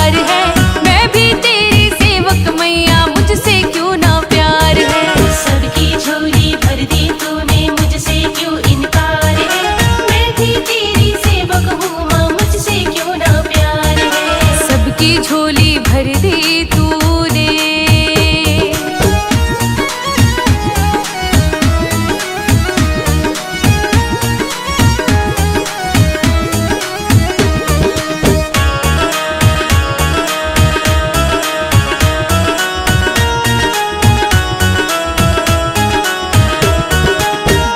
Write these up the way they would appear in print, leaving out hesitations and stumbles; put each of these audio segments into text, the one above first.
इंतजार है। मैं भी तेरी सेवक मैया, मुझसे क्यों ना प्यार है। सबकी झोली भर दी तूने, मुझसे क्यों इनकार है। मैं भी तेरी सेवक हूँ माँ, मुझसे क्यों ना प्यार है। सबकी झोली भर दी तूने।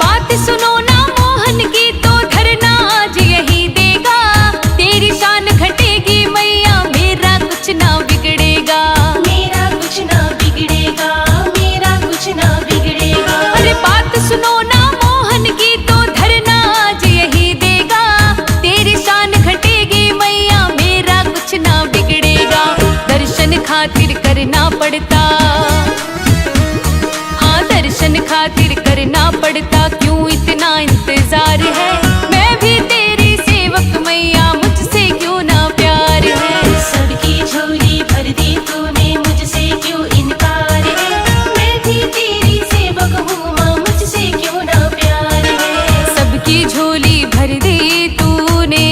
बात सुनो ना मोहन की, तो धरना आज यही देगा। तेरी शान घटेगी मैया, मेरा कुछ ना बिगड़ेगा। मेरा कुछ ना बिगड़ेगा, मेरा कुछ ना बिगड़ेगा। अरे बात सुनो ना मोहन की, तो धरना आज यही देगा। तेरी शान घटेगी मैया, मेरा कुछ ना बिगड़ेगा। दर्शन खातिर करना पड़ता, हाँ दर्शन खातिर करना पड़ता, क्यों इतना इंतजार है। मैं भी तेरी सेवक मैया, मुझसे क्यों ना प्यार है। सबकी झोली भर दी तूने, मुझसे क्यों इनकार है। मैं भी तेरी सेवक हूँ माँ, मुझसे क्यों ना प्यार है। सबकी झोली भर दी तूने।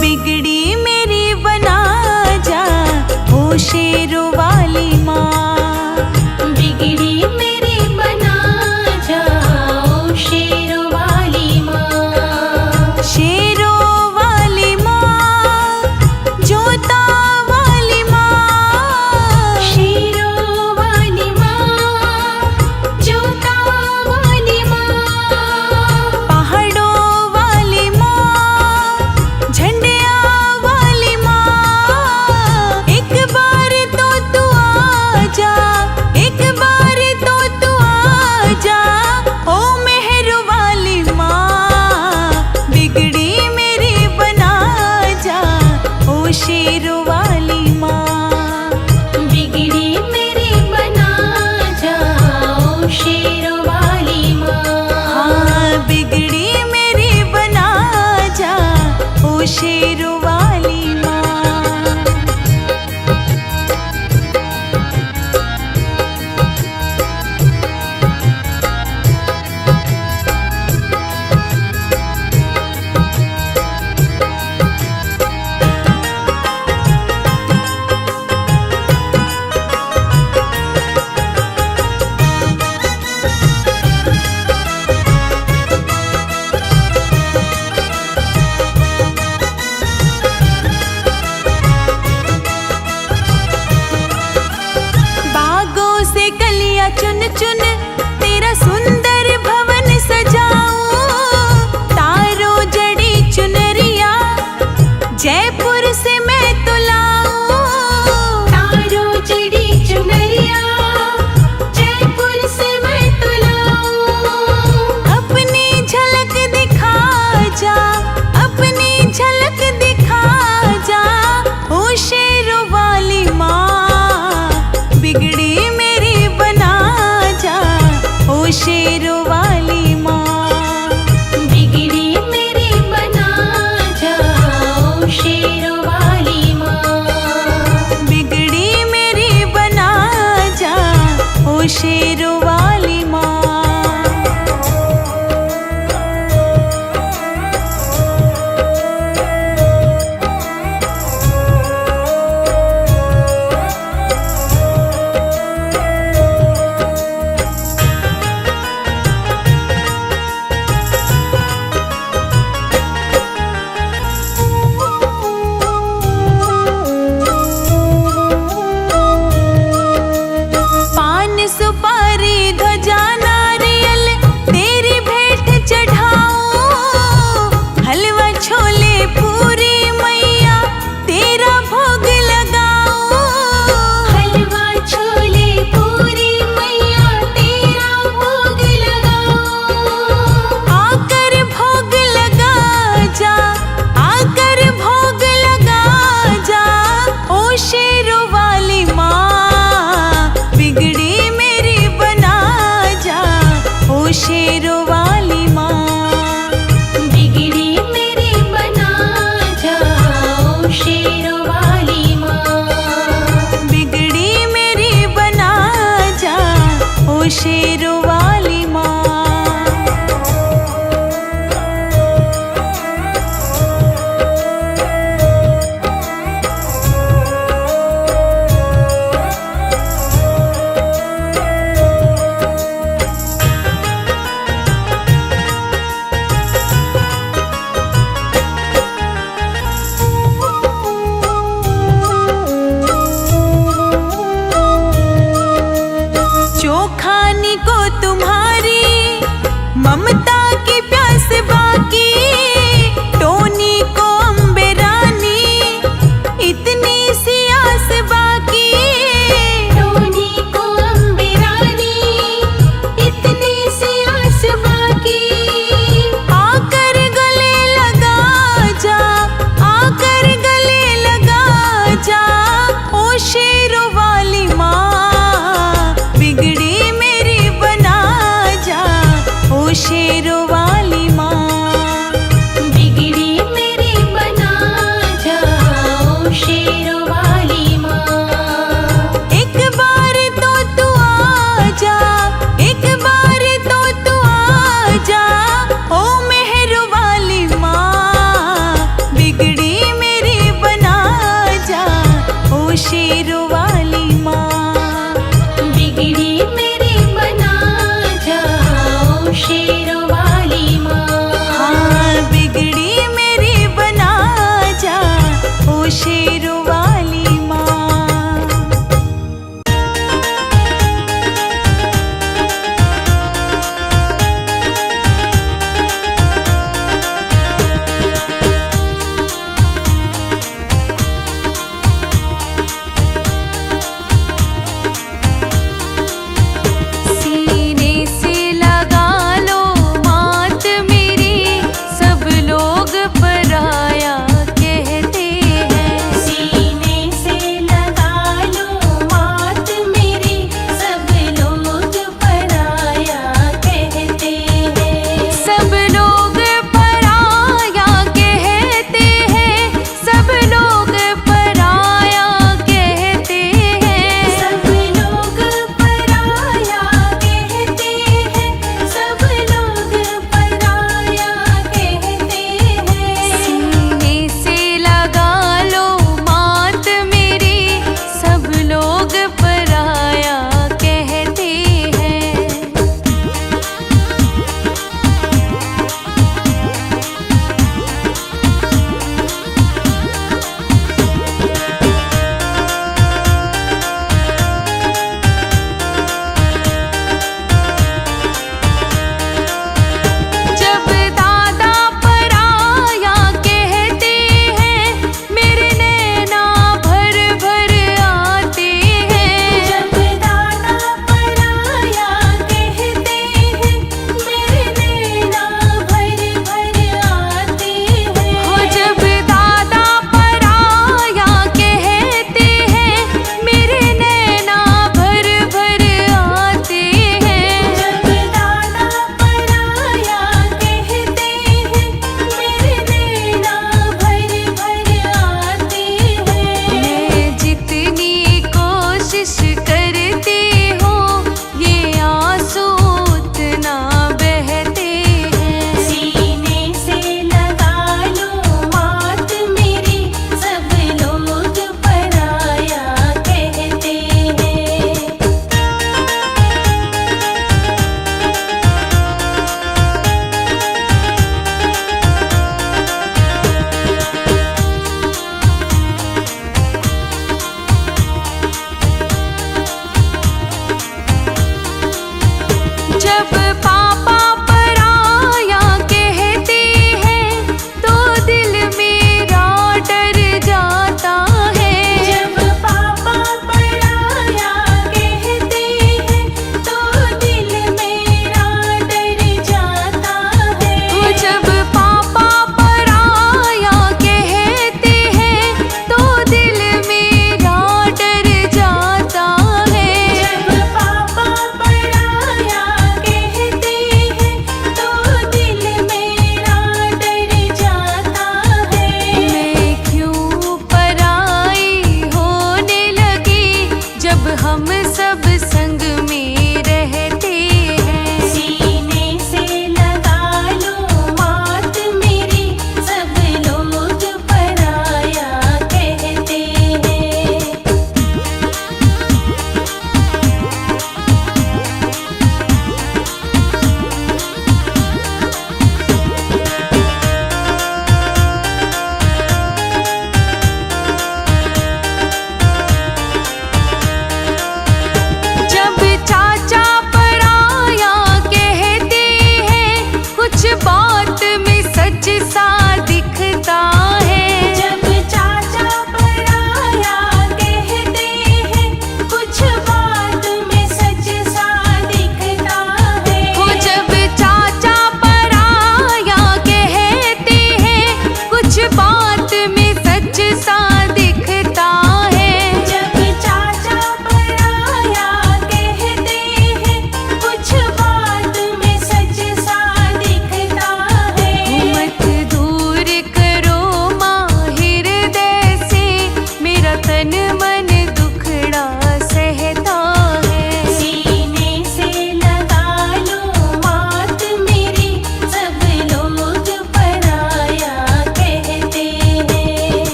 बिगड़ी मेरी बना जा, ओ शेरों वाली माँ। बिगड़ी मेरी बना जाओ शेरों वाली माँ। शेरों वाली माँ, जोता वाली माँ। शेरों वाली माँ, जोता वाली माँ। पहाड़ों वाली माँ, झंडिया वाली माँ। एक बार तो तू आ जा, एक बार तो तू आ जा, ओ मेहर वाली माँ। बिगड़ी मेरी बना जा, ओ शेरों वाली माँ। बिगड़ी मेरी बना जाओ शेरों वाली माँ। हाँ बिगड़ी मेरी बना जा, ओ शेरों वाली माँ। बागों से कलियां चुन चुन, तेरा सुंदर भवन सजाऊं। तारों जड़ी चुनरिया, जयपुर से मैं तो लाऊं। तारों जड़ी चुनरिया, जयपुर से मैं तो लाऊं। अपनी झलक दिखा जा, अपनी झलक दिखा जा, ओ शेरों वाली माँ। बिगड़ी मेरी बना जा, ओ शेरों वाली माँ। बिगड़ी मेरी बना जाओ शेरों वाली माँ। बिगड़ी मेरी बना जा, ओ शेरों वाली माँ। पान सुपारी शेरों वाली माँ। चोखानी को तुम्हारी ममता की प्यास बाकी, टोनी को अम्बे रानी इतनी सी आस बाकी। टोनी को अम्बे रानी इतनी सी आस बाकी। आकर गले लगा जा, आकर गले लगा जा, ओ शेरों वाली माँ, बिगड़ी मेरी बना जा, ओ शेरों वाली माँ। बिगड़ी मेरी बना जा, ओ शेरों वाली माँ। एक बार तो तू आ जा, एक बार तो तू आ जा, ओ मेहरों वाली माँ, बिगड़ी मेरी बना जा, ओ शेरों वाली माँ। बिगड़ी मेरी बना जा, ओ शेरों वाली माँ। हाँ, बिगड़ी मेरी बना जा, ओ शेरों वाली माँ।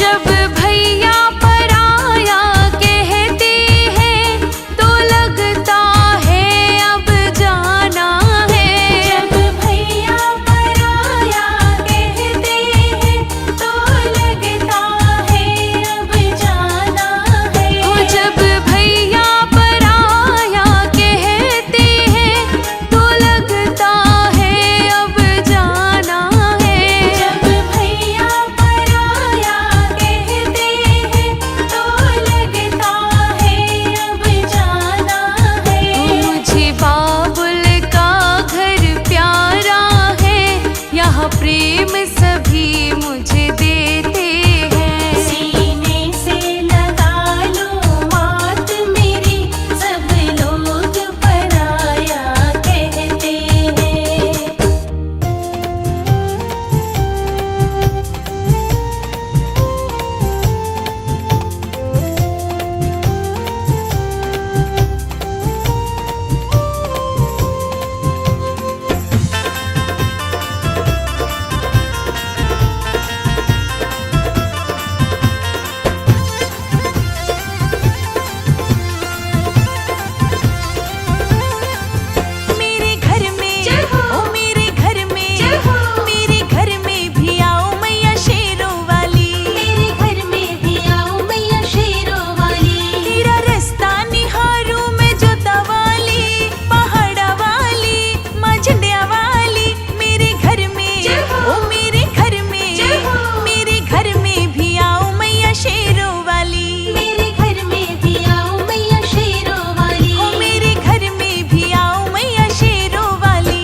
जब भैया पराया कहते हैं तो लगता है अब जाना है। जब भैया पराया कहते हैं तो लगता है अब जाना है। जब भैया पराया कहते हैं तो लगता है अब जाना है। जब भैया पराया कहते हैं तो लगता है अब जाना है। मुझे बाबुल का घर प्यारा है, यहाँ प्रेम सभी मुझे देते हैं। सीने से लगा लो मात मेरी, सब लोग पराया कहते हैं। मेरे घर में जय हो। ओ मेरे घर में जय हो। मेरे घर में भी आओ मैया शेरों वाली। मेरे घर में भी आओ मैया शेरों वाली। तेरा रास्ता निहारू मैं जोता वाली, पहाड़ा वाली, माँ झंडिया वाली। मेरे घर में जय हो। ओ मेरे घर में जय हो। मेरे घर में भी आओ मैया शेरों वाली। मेरे घर में भी आओ मैया शेरों वाली। ओ मेरे घर में भी आओ मैया शेरों वाली।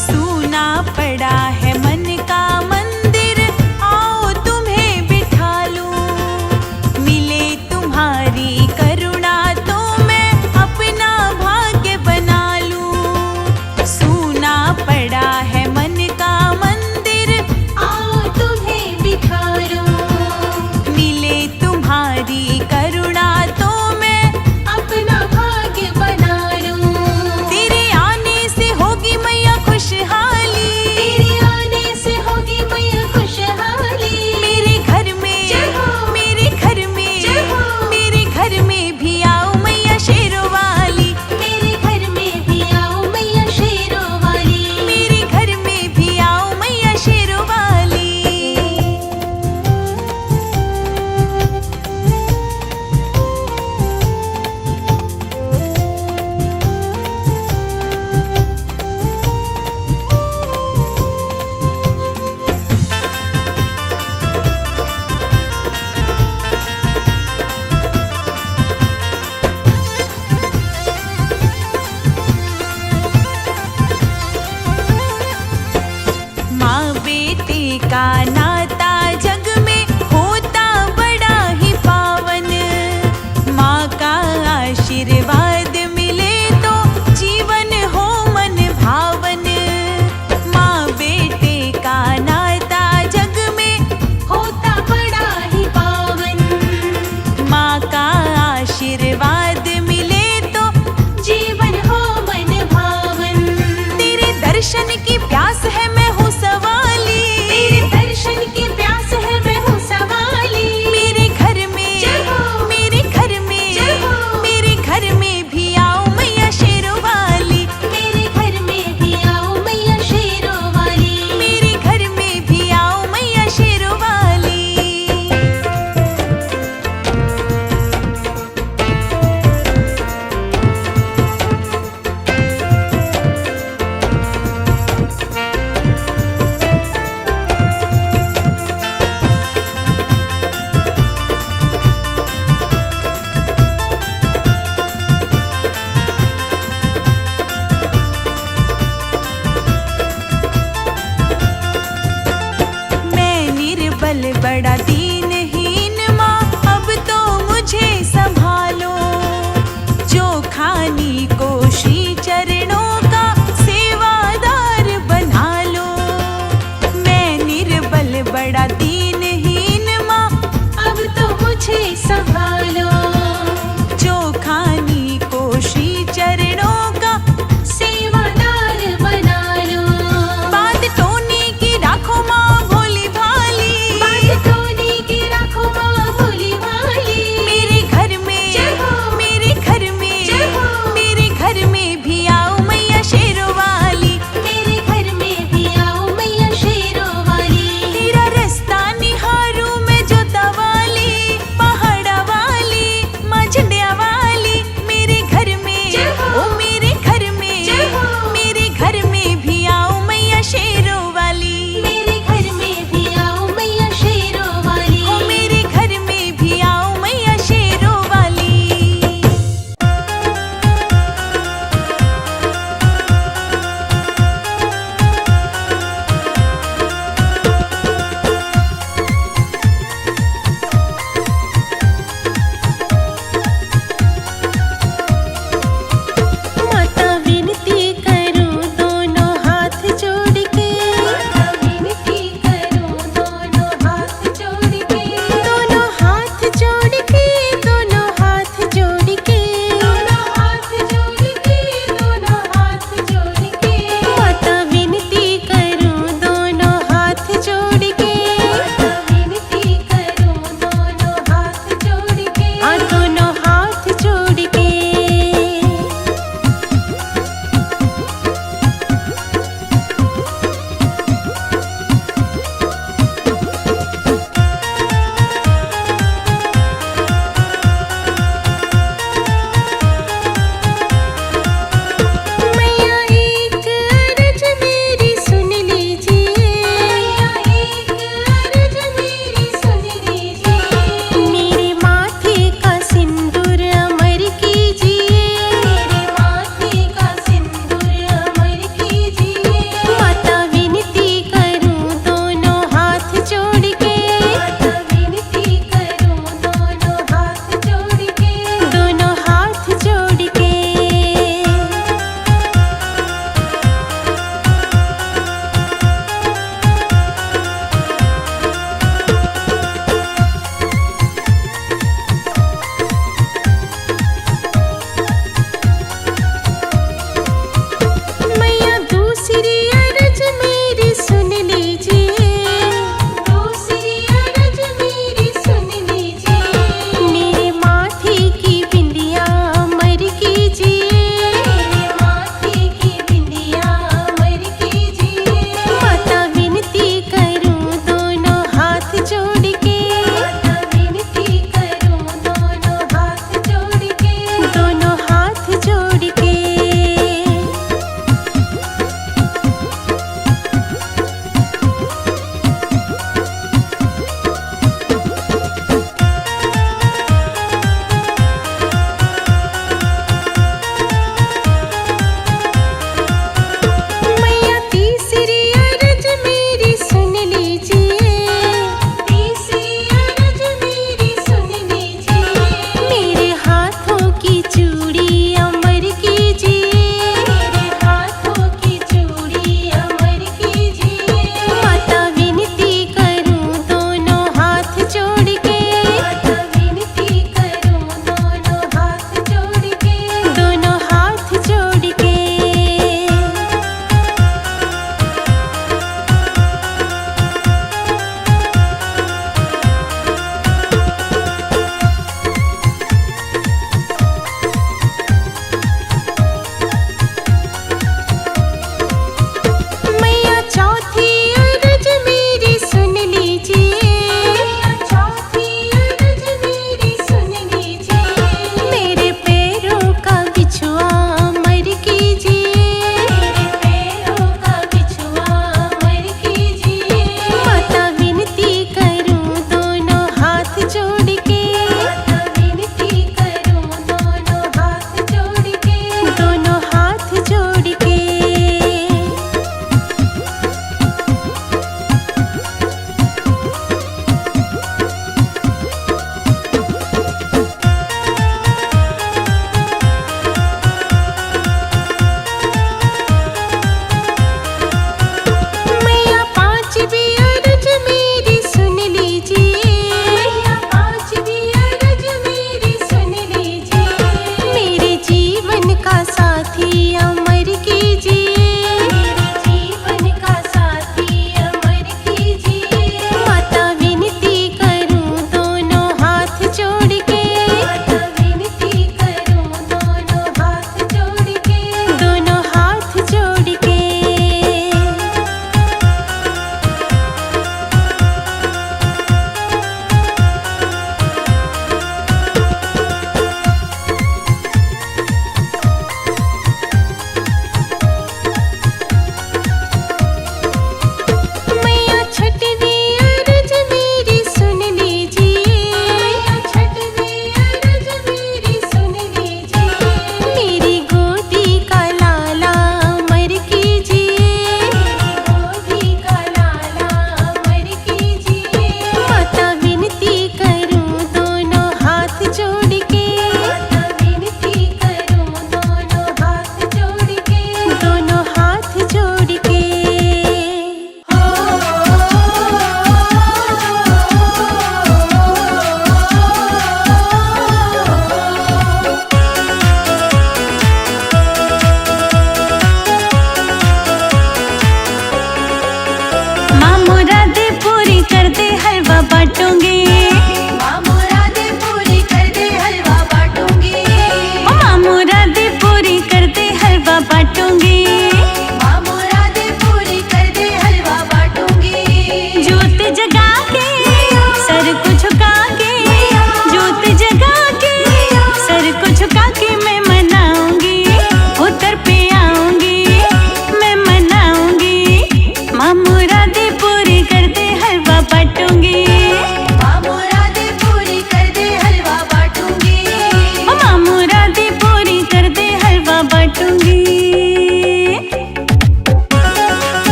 सूना पड़ा है मन का मंदिर, आओ तुम्हें बिठा लूं। मिले तुम्हारी करुणा तो मैं अपना भाग्य बना लूं। सूना पड़ा है मन का मंदिर, आओ तुम्हें बिठारूं। मिले तुम्हारी करुणा तो मैं अपना भाग्य बना लूं। तेरे आने से होगी मैया खुशहाली। तेरे आने से होगी मैया खुशहाली। मेरे घर में जय हो। मेरे घर में जय हो। मेरे घर में भी आओ मैया शेरों वाली। मेरे घर में भी आओ मैया शेरों वाली। मेरे घर में भी आओ मैया शेरों वाली। माँ बेटे का नाता जग में होता बड़ा ही पावन। माँ का आशीर्वाद मिले तो जीवन हो मन भावन। माँ बेटे का नाता जग में होता बड़ा ही पावन। माँ का आशीर्वाद मिले तो जीवन हो मन भावन। तेरे दर्शन की प्यास है मैं हूँ सवाली। तेरे दर्शन की प्यास है मैं हूँ सवाली। मेरे घर में जय हो। मेरे घर में जय हो। मेरे घर में संभालो। चोखानी कोशी चरणों का सेवादार बना लो। बात टोनी की राखो माँ भोली भाली। बात टोनी की राखो माँ भोली भाली। मेरे घर में जय हो। मेरे घर में जय हो। मेरे घर में भी आओ मैया शेरों वाली। मेरे घर में भी आओ मैया शेरों वाली। तेरा रास्ता निहारूं मैं जोता वाली पहाड़ा वाली।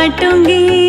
बांटूंगी।